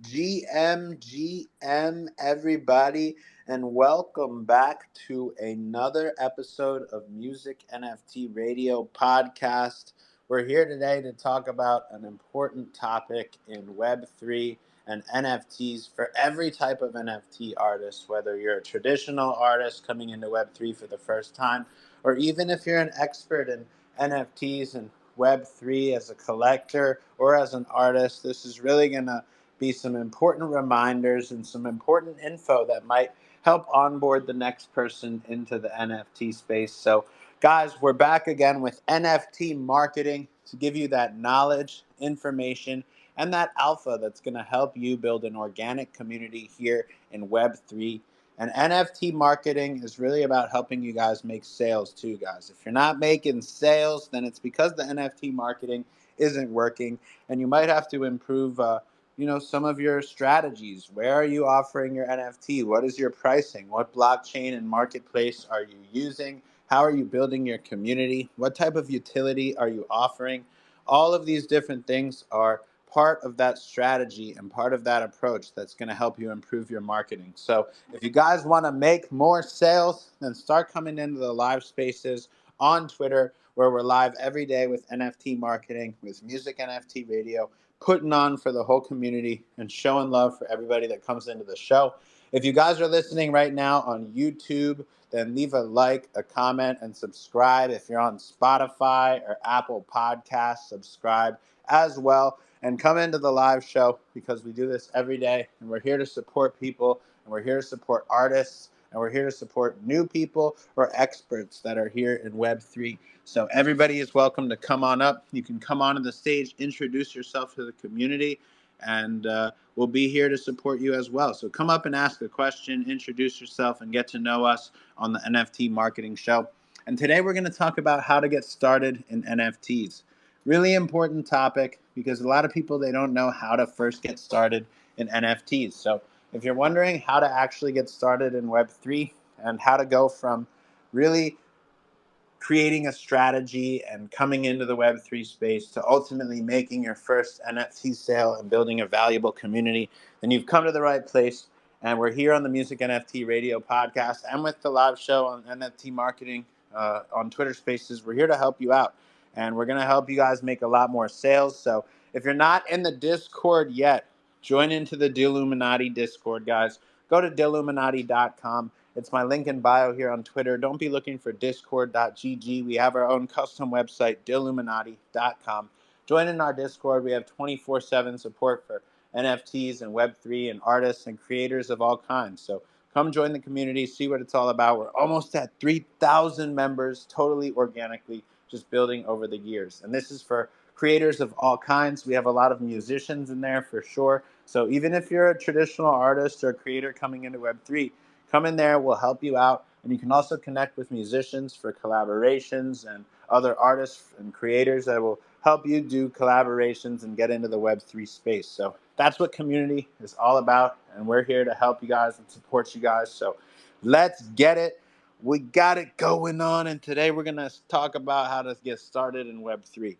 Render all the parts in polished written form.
GM, everybody, and welcome back to another episode of Music NFT Radio Podcast. We're here today to talk about an important topic in Web3 and NFTs for every type of NFT artist, whether you're a traditional artist coming into Web3 for the first time, or even if you're an expert in NFTs and Web3 as a collector or as an artist. This is really going to be some important reminders and some important info that might help onboard the next person into the NFT space. So, guys, we're back again with NFT marketing to give you that knowledge, information, and that alpha that's going to help you build an organic community here in Web3. And NFT marketing is really about helping you guys make sales too, guys. If you're not making sales, then it's because the NFT marketing isn't working, and you might have to improve some of your strategies. Where are you offering your NFT? What is your pricing? What blockchain and marketplace are you using? How are you building your community? What type of utility are you offering? All of these different things are part of that strategy and part of that approach that's going to help you improve your marketing. So if you guys want to make more sales, then start coming into the live spaces on Twitter, where we're live every day with NFT marketing, with Music NFT Radio, putting on for the whole community and showing love for everybody that comes into the show. If you guys are listening right now on YouTube, then leave a like, a comment, and subscribe. If you're on Spotify or Apple Podcasts, subscribe as well. And come into the live show because we do this every day. And we're here to support people, and we're here to support artists, and we're here to support new people or experts that are here in Web3. So everybody is welcome to come on up. You can come onto the stage, introduce yourself to the community, and we'll be here to support you as well. So come up and ask a question, introduce yourself, and get to know us on the NFT Marketing Show. And today we're going to talk about how to get started in NFTs. Really important topic because a lot of people, they don't know how to first get started in NFTs. So if you're wondering how to actually get started in Web3 and how to go from really creating a strategy and coming into the Web3 space to ultimately making your first NFT sale and building a valuable community, then you've come to the right place. And we're here on the Music NFT Radio Podcast and with the live show on NFT marketing on Twitter Spaces. We're here to help you out. And we're going to help you guys make a lot more sales. So if you're not in the Discord yet, join into the Deluminati Discord, guys. Go to deluminati.com. It's my link in bio here on Twitter. Don't be looking for discord.gg. We have our own custom website, deluminati.com. Join in our Discord. We have 24/7 support for NFTs and Web3 and artists and creators of all kinds. So come join the community, see what it's all about. We're almost at 3,000 members, totally organically, just building over the years. And this is for creators of all kinds. We have a lot of musicians in there for sure. So even if you're a traditional artist or creator coming into Web3, come in there, we'll help you out. And you can also connect with musicians for collaborations and other artists and creators that will help you do collaborations and get into the Web3 space. So that's what community is all about. And we're here to help you guys and support you guys. So let's get it. We got it going on. And today we're going to talk about how to get started in Web3.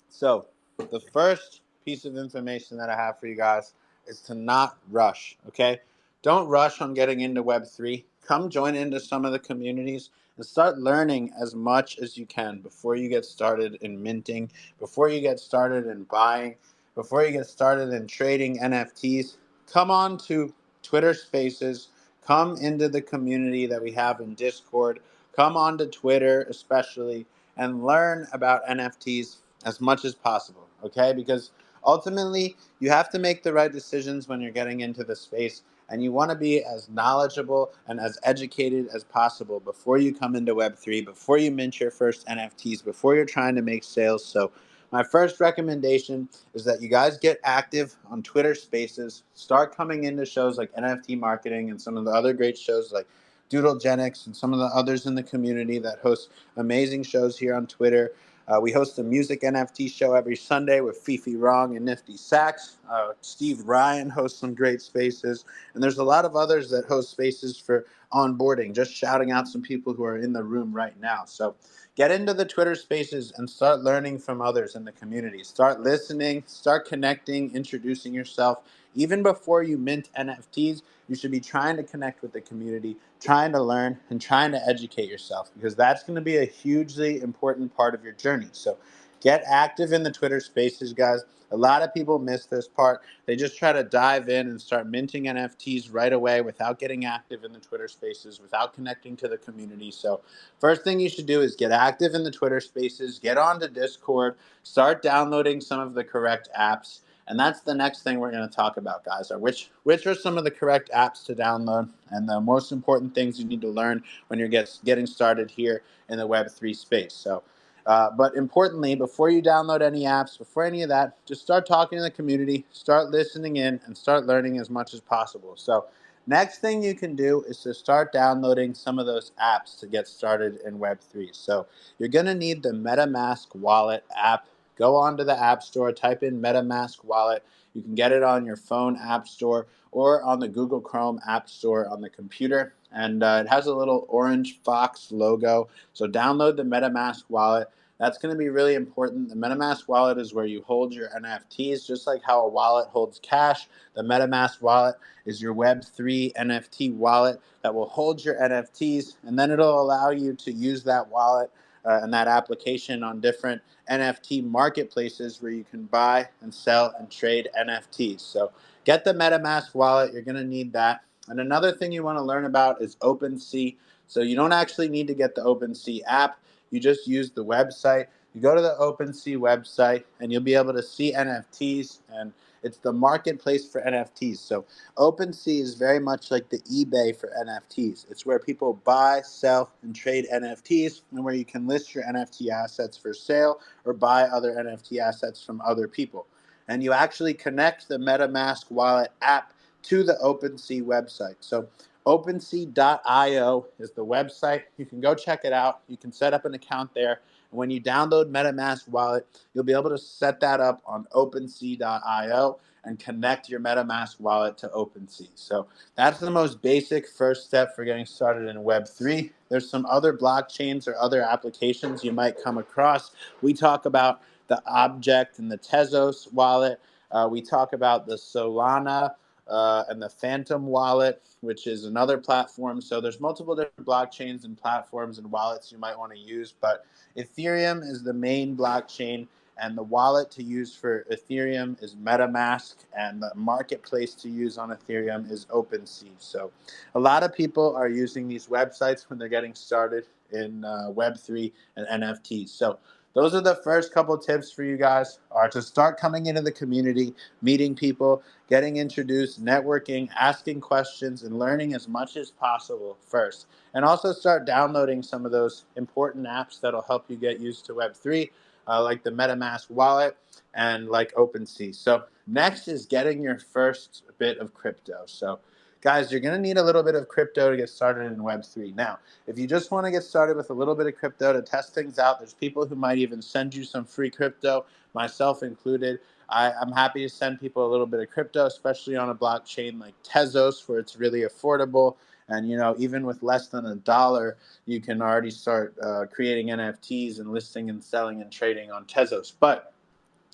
So the first piece of information that I have for you guys is to not rush, okay? Don't rush on getting into Web3. Come join into some of the communities and start learning as much as you can before you get started in minting, before you get started in buying, before you get started in trading NFTs. Come on to Twitter Spaces. Come into the community that we have in Discord. Come on to Twitter, especially, and learn about NFTs as much as possible, okay? Because ultimately, you have to make the right decisions when you're getting into the space, and you want to be as knowledgeable and as educated as possible before you come into Web3, before you mint your first NFTs, before you're trying to make sales. So my first recommendation is that you guys get active on Twitter Spaces, start coming into shows like NFT Marketing and some of the other great shows like Doodlegenics and some of the others in the community that host amazing shows here on Twitter. We host a music NFT show every Sunday with Fifi Wrong and Nifty Sax. Steve Ryan hosts some great spaces. And there's a lot of others that host spaces for onboarding, just shouting out some people who are in the room right now. So get into the Twitter spaces and start learning from others in the community. Start listening, start connecting, introducing yourself. Even before you mint NFTs, you should be trying to connect with the community, trying to learn, and trying to educate yourself, because that's going to be a hugely important part of your journey. So get active in the Twitter spaces, guys. A lot of people miss this part. They just try to dive in and start minting NFTs right away without getting active in the Twitter spaces, without connecting to the community. So first thing you should do is get active in the Twitter spaces, get onto Discord, start downloading some of the correct apps. And that's the next thing we're going to talk about, guys, are which are some of the correct apps to download and the most important things you need to learn when you're getting started here in the Web3 space. So but importantly, before you download any apps, before any of that, just start talking to the community, start listening in, and start learning as much as possible. So next thing you can do is to start downloading some of those apps to get started in Web3. So you're going to need the MetaMask wallet app. Go onto the App Store, type in MetaMask wallet. You can get it on your phone App Store or on the Google Chrome App Store on the computer. And it has a little orange fox logo. So download the MetaMask wallet. That's going to be really important. The MetaMask wallet is where you hold your NFTs, just like how a wallet holds cash. The MetaMask wallet is your Web3 NFT wallet that will hold your NFTs, and then it'll allow you to use that wallet and that application on different NFT marketplaces where you can buy and sell and trade NFTs. So get the MetaMask wallet. You're going to need that. And another thing you want to learn about is OpenSea. So you don't actually need to get the OpenSea app. You just use the website. You go to the OpenSea website and you'll be able to see NFTs, and it's the marketplace for NFTs. So OpenSea is very much like the eBay for NFTs. It's where people buy, sell, and trade NFTs, and where you can list your NFT assets for sale or buy other NFT assets from other people. And you actually connect the MetaMask wallet app to the OpenSea website. So OpenSea.io is the website. You can go check it out. You can set up an account there. And when you download MetaMask wallet, you'll be able to set that up on OpenSea.io and connect your MetaMask wallet to OpenSea. So that's the most basic first step for getting started in Web3. There's some other blockchains or other applications you might come across. We talk about the Object and the Tezos wallet. We talk about the Solana and the Phantom wallet, which is another platform. So there's multiple different blockchains and platforms and wallets you might want to use, but Ethereum is the main blockchain, and the wallet to use for Ethereum is MetaMask, and the marketplace to use on Ethereum is OpenSea. So a lot of people are using these websites when they're getting started in Web3 and NFTs. So those are the first couple tips for you guys, are to start coming into the community, meeting people, getting introduced, networking, asking questions, and learning as much as possible first. And also start downloading some of those important apps that'll help you get used to Web3, like the MetaMask wallet and like OpenSea. So next is getting your first bit of crypto. So guys, you're going to need a little bit of crypto to get started in Web3. Now, if you just want to get started with a little bit of crypto to test things out, there's people who might even send you some free crypto, myself included. I'm happy to send people a little bit of crypto, especially on a blockchain like Tezos, where it's really affordable. And, even with less than $1, you can already start creating NFTs and listing and selling and trading on Tezos. But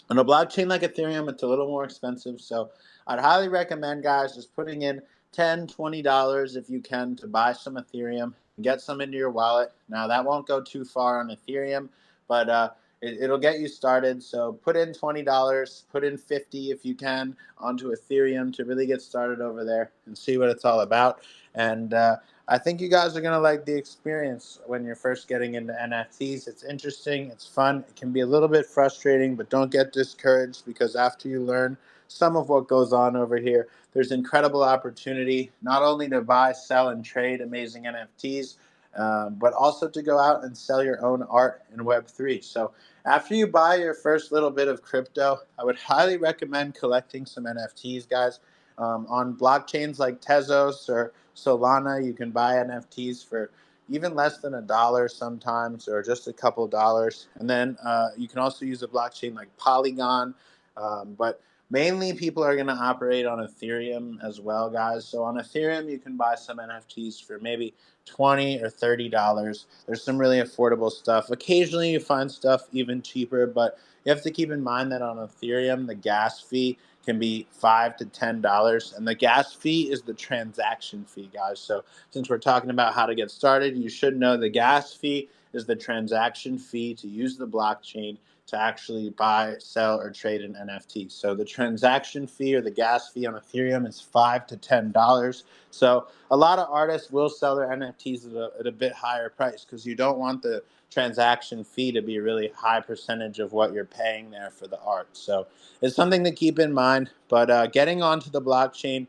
on a blockchain like Ethereum, it's a little more expensive. So I'd highly recommend, guys, just putting in $10, $20 if you can to buy some Ethereum and get some into your wallet. Now, that won't go too far on Ethereum, but it'll get you started. So put in $20, put in $50 if you can onto Ethereum to really get started over there and see what it's all about. And I think you guys are going to like the experience when you're first getting into NFTs. It's interesting. It's fun. It can be a little bit frustrating, but don't get discouraged, because after you learn some of what goes on over here, there's incredible opportunity not only to buy, sell, and trade amazing NFTs, but also to go out and sell your own art in Web3. So after you buy your first little bit of crypto, I would highly recommend collecting some NFTs, guys. On blockchains like Tezos or Solana, you can buy NFTs for even less than $1 sometimes, or just a couple dollars. And then you can also use a blockchain like Polygon. But mainly people are going to operate on Ethereum as well, guys. So on Ethereum, you can buy some NFTs for maybe $20 or $30. There's some really affordable stuff. Occasionally you find stuff even cheaper, but you have to keep in mind that on Ethereum, the gas fee can be $5 to $10, and the gas fee is the transaction fee, guys. So since we're talking about how to get started, you should know the gas fee is the transaction fee to use the blockchain to actually buy, sell, or trade an NFT. So the transaction fee or the gas fee on Ethereum is $5 to $10. So a lot of artists will sell their NFTs at a bit higher price because you don't want the transaction fee to be a really high percentage of what you're paying there for the art. So it's something to keep in mind. But getting onto the blockchain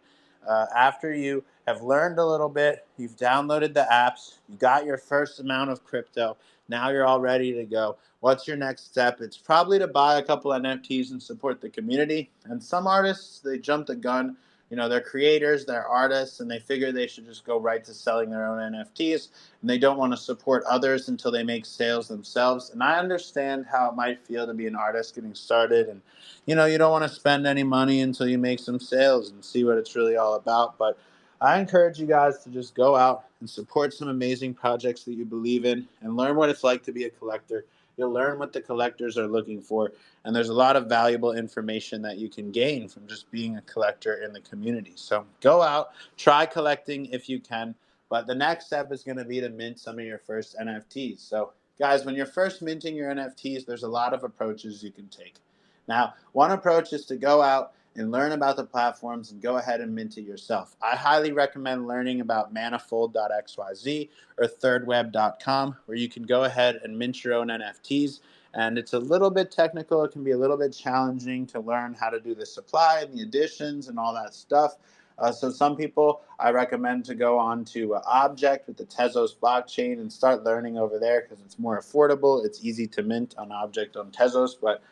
after you have learned a little bit, you've downloaded the apps, you got your first amount of crypto, now you're all ready to go. What's your next step? It's probably to buy a couple NFTs and support the community. And some artists, they jump the gun. You know, they're creators, they're artists, and they figure they should just go right to selling their own NFTs. And they don't want to support others until they make sales themselves. And I understand how it might feel to be an artist getting started. And, you know, you don't want to spend any money until you make some sales and see what it's really all about. But I encourage you guys to just go out and support some amazing projects that you believe in and learn what it's like to be a collector. You'll learn what the collectors are looking for, and there's a lot of valuable information that you can gain from just being a collector in the community. So go out, try collecting if you can, but the next step is going to be to mint some of your first NFTs. So guys, when you're first minting your NFTs, there's a lot of approaches you can take. Now, one approach is to go out and learn about the platforms and go ahead and mint it yourself. I highly recommend learning about manifold.xyz or thirdweb.com, where you can go ahead and mint your own NFTs. And it's a little bit technical. It can be a little bit challenging to learn how to do the supply and the additions and all that stuff. So some people, I recommend to go on to Object with the Tezos blockchain and start learning over there because it's more affordable. It's easy to mint on Object on Tezos. But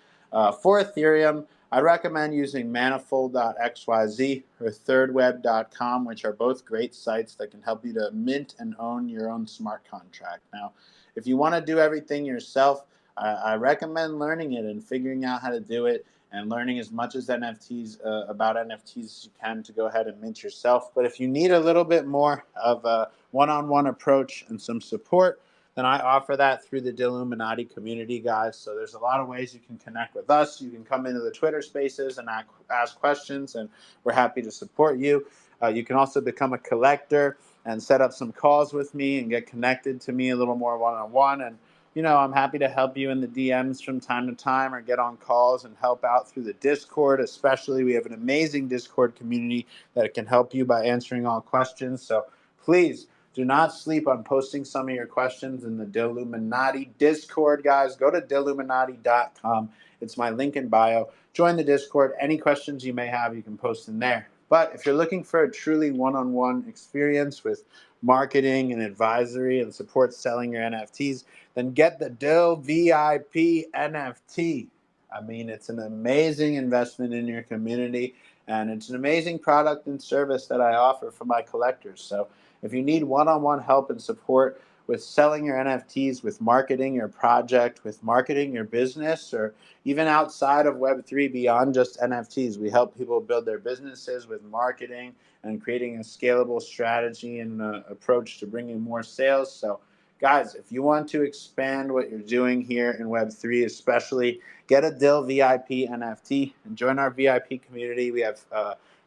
for Ethereum, I recommend using manifold.xyz or thirdweb.com, which are both great sites that can help you to mint and own your own smart contract. Now, if you want to do everything yourself, I recommend learning it and figuring out how to do it and learning as much as NFTs about NFTs as you can to go ahead and mint yourself. But if you need a little bit more of a one-on-one approach and some support, then I offer that through the Dilluminati community, guys. So there's a lot of ways you can connect with us. You can come into the Twitter spaces and ask questions, and we're happy to support you. You can also become a collector and set up some calls with me and get connected to me a little more one-on-one. And, you know, I'm happy to help you in the DMs from time to time or get on calls and help out through the Discord. Especially, we have an amazing Discord community that can help you by answering all questions. So please, do not sleep on posting some of your questions in the Dilluminati Discord, guys. Go to Dilluminati.com. It's my link in bio. Join the Discord. Any questions you may have, you can post in there. But if you're looking for a truly one-on-one experience with marketing and advisory and support selling your NFTs, then get the Dill VIP NFT. I mean, it's an amazing investment in your community, and it's an amazing product and service that I offer for my collectors. So if you need one-on-one help and support with selling your NFTs, with marketing your project, with marketing your business, or even outside of Web3 beyond just NFTs, we help people build their businesses with marketing and creating a scalable strategy and approach to bringing more sales. So guys, if you want to expand what you're doing here in Web3, especially, get a Dill VIP NFT and join our VIP community. We have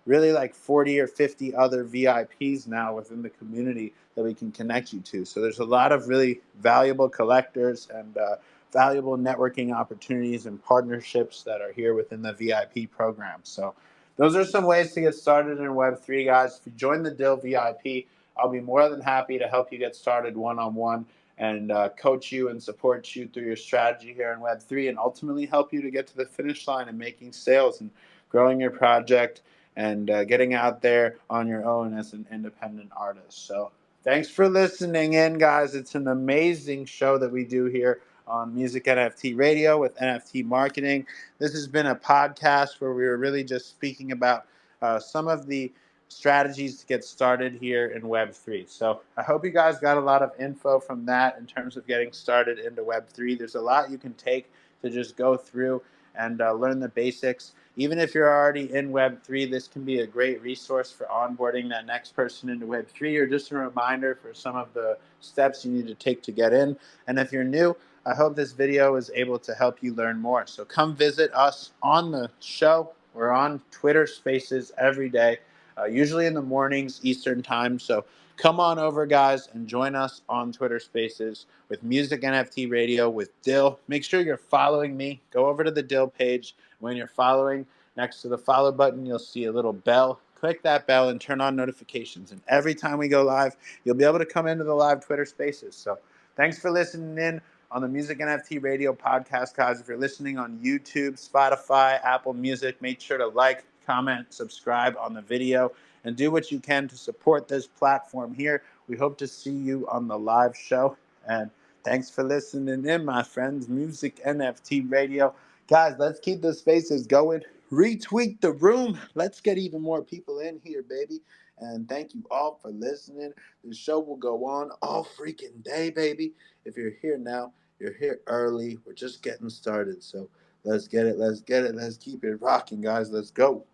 really like 40 or 50 other VIPs now within the community that we can connect you to. So there's a lot of really valuable collectors and valuable networking opportunities and partnerships that are here within the VIP program. So those are some ways to get started in Web3, guys. If you join the Dill VIP, I'll be more than happy to help you get started one-on-one and coach you and support you through your strategy here in Web3 and ultimately help you to get to the finish line and making sales and growing your project and getting out there on your own as an independent artist. So thanks for listening in, guys. It's an amazing show that we do here on Music NFT Radio with NFT marketing. This has been a podcast where we were really just speaking about some of the strategies to get started here in Web3. So I hope you guys got a lot of info from that in terms of getting started into Web3. There's a lot you can take to just go through and learn the basics. Even if you're already in Web3, this can be a great resource for onboarding that next person into Web3, or just a reminder for some of the steps you need to take to get in. And if you're new, I hope this video is able to help you learn more. So come visit us on the show. We're on Twitter Spaces every day, usually in the mornings, Eastern time. So come on over, guys, and join us on Twitter Spaces with Music NFT Radio with Dill. Make sure you're following me. Go over to the Dill page. When you're following, next to the follow button, you'll see a little bell. Click that bell and turn on notifications. And every time we go live, you'll be able to come into the live Twitter Spaces. So thanks for listening in on the Music NFT Radio podcast, guys. If you're listening on YouTube, Spotify, Apple Music, make sure to like, comment, subscribe on the video, and do what you can to support this platform here. We hope to see you on the live show. And thanks for listening in, my friends. Music NFT Radio. Guys, let's keep the spaces going. Retweet the room. Let's get even more people in here, baby. And thank you all for listening. The show will go on all freaking day, baby. If you're here now, you're here early. We're just getting started. So let's get it. Let's get it. Let's keep it rocking, guys. Let's go.